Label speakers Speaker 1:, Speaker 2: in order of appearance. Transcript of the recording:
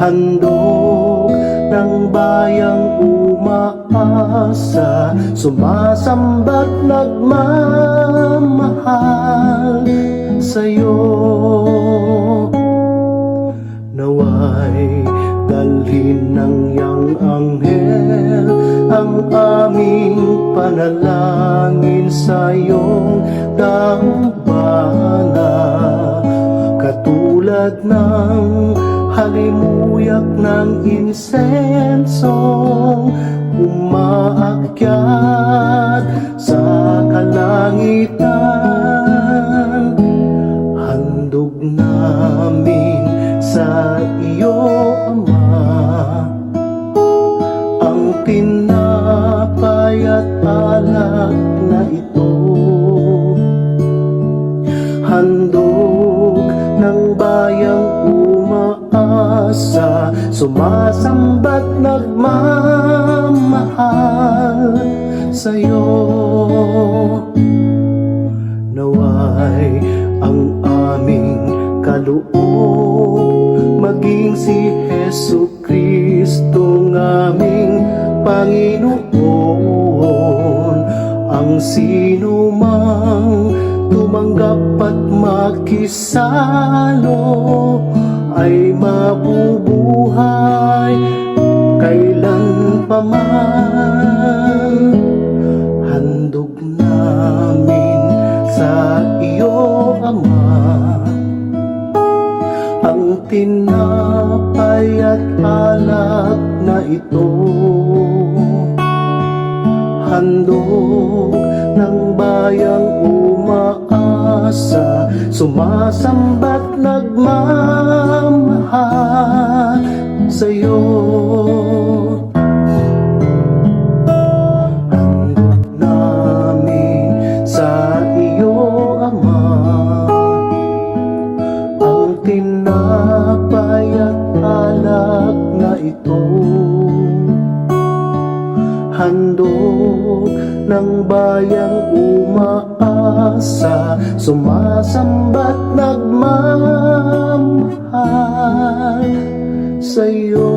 Speaker 1: Handog ng bayang umaasa, sumasamba't nagmamahal sa'yo. Naway dalhin ng iyang anghel ang aming panalangin sa iyong dambana, katulad ng halimuyak ng insensong umaakyat sa kalangitan. Handog namin sa iyo, Ama, ang tinapay at alak na ito. Handog ng bayang umaasa, sumasamba't nagmamahal sa'yo. Naway ang aming kaloob maging si Jesucristo ng aming Panginoon. Ang sino mang tumanggap at makisalo ay mabubuhay kailanpaman. Handog namin sa iyo, Ama, ang tinapay at alak na ito. Handog ng bayang umaasa, sumasamba't nagmamahal sa'yo. Handog namin sa iyo, Ama, ang tinapay at alak na ito. Handog ng bayang umaasa, sumasamba't nagmamahal sa'yo.